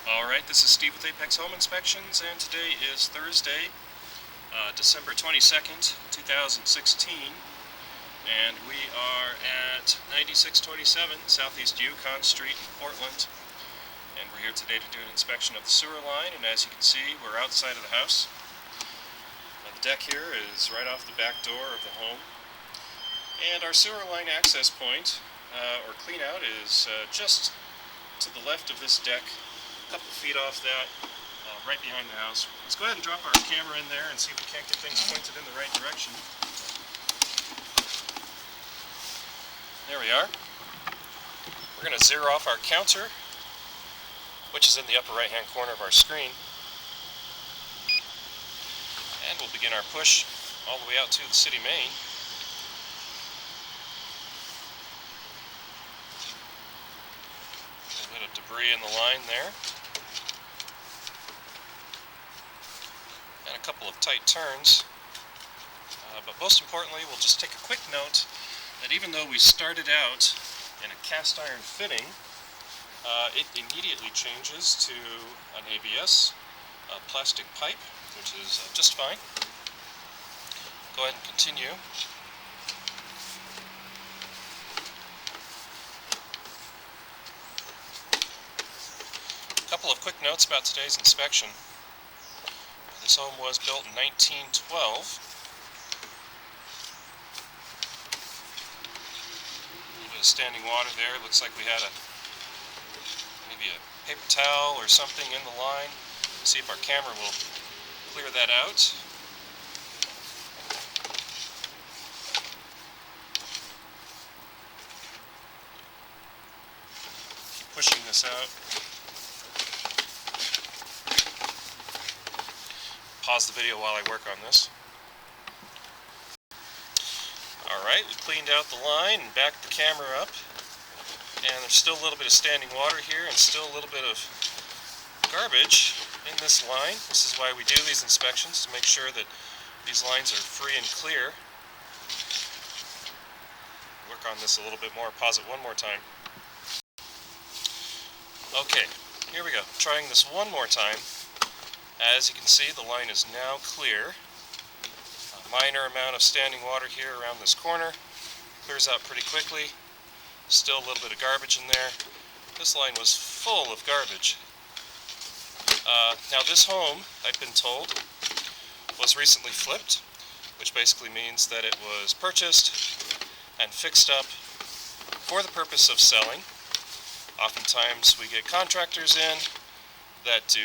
Alright, this is Steve with Apex Home Inspections, and today is Thursday, December 22nd, 2016, and we are at 9627 Southeast Yukon Street in Portland, and we're here today to do an inspection of the sewer line, and as you can see, we're outside of the house. The deck here is right off the back door of the home, and our sewer line access point, or clean out, is just to the left of this deck. A couple feet off that, right behind the house. Let's go ahead and drop our camera in there and see if we can't get things pointed in the right direction. There we are. We're going to zero off our counter, which is in the upper right hand corner of our screen. And we'll begin our push all the way out to the city main. A little bit of debris in the line there. And a couple of tight turns, but most importantly, we'll just take a quick note that even though we started out in a cast iron fitting, it immediately changes to an ABS plastic pipe, which is just fine. Go ahead and continue. A couple of quick notes about today's inspection. This home was built in 1912. A little bit of standing water there. Looks like we had maybe a paper towel or something in the line. Let's see if our camera will clear that out. Keep pushing this out. Pause the video while I work on this. Alright, we cleaned out the line and backed the camera up. And there's still a little bit of standing water here and still a little bit of garbage in this line. This is why we do these inspections, to make sure that these lines are free and clear. Work on this a little bit more. Pause it one more time. Okay, here we go. Trying this one more time. As you can see, the line is now clear. A minor amount of standing water here around this corner. Clears out pretty quickly. Still a little bit of garbage in there. This line was full of garbage. Now this home, I've been told, was recently flipped, which basically means that it was purchased and fixed up for the purpose of selling. Oftentimes we get contractors in that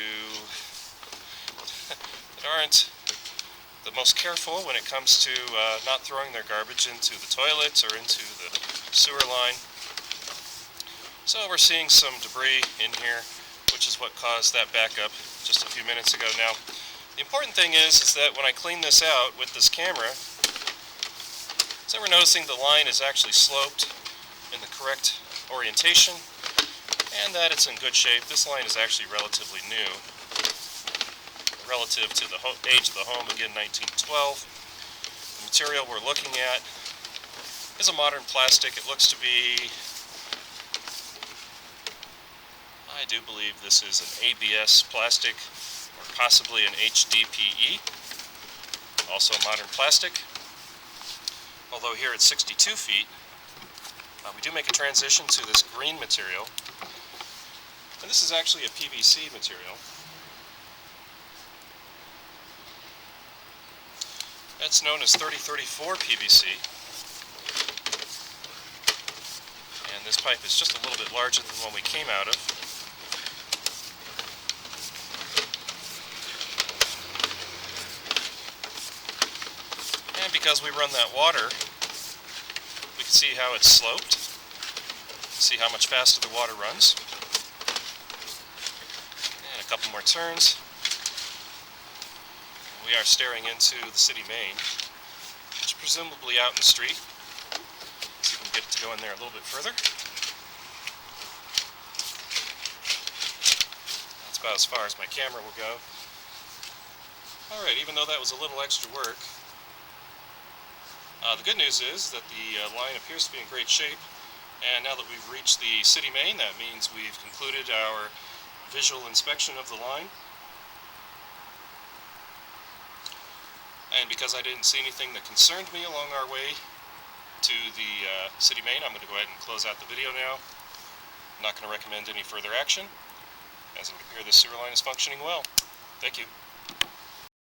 aren't the most careful when it comes to not throwing their garbage into the toilets or into the sewer line. So we're seeing some debris in here, which is what caused that backup just a few minutes ago. Now, the important thing is that when I clean this out with this camera, so we're noticing the line is actually sloped in the correct orientation and that it's in good shape. This line is actually relatively new. Relative to the age of the home, again 1912. The material we're looking at is a modern plastic. It looks to be, I do believe this is an ABS plastic or possibly an HDPE. Also a modern plastic. Although here at 62 feet, we do make a transition to this green material. And this is actually a PVC material. That's known as 3034 PVC, and this pipe is just a little bit larger than the one we came out of. And because we run that water, we can see how it's sloped, see how much faster the water runs. And a couple more turns. We are staring into the city main, which is presumably out in the street. Let's see if we can get it to go in there a little bit further. That's about as far as my camera will go. Alright, even though that was a little extra work, the good news is that the line appears to be in great shape, and now that we've reached the city main, that means we've concluded our visual inspection of the line. And because I didn't see anything that concerned me along our way to the city main, I'm going to go ahead and close out the video now. I'm not going to recommend any further action, as it would appear the sewer line is functioning well. Thank you.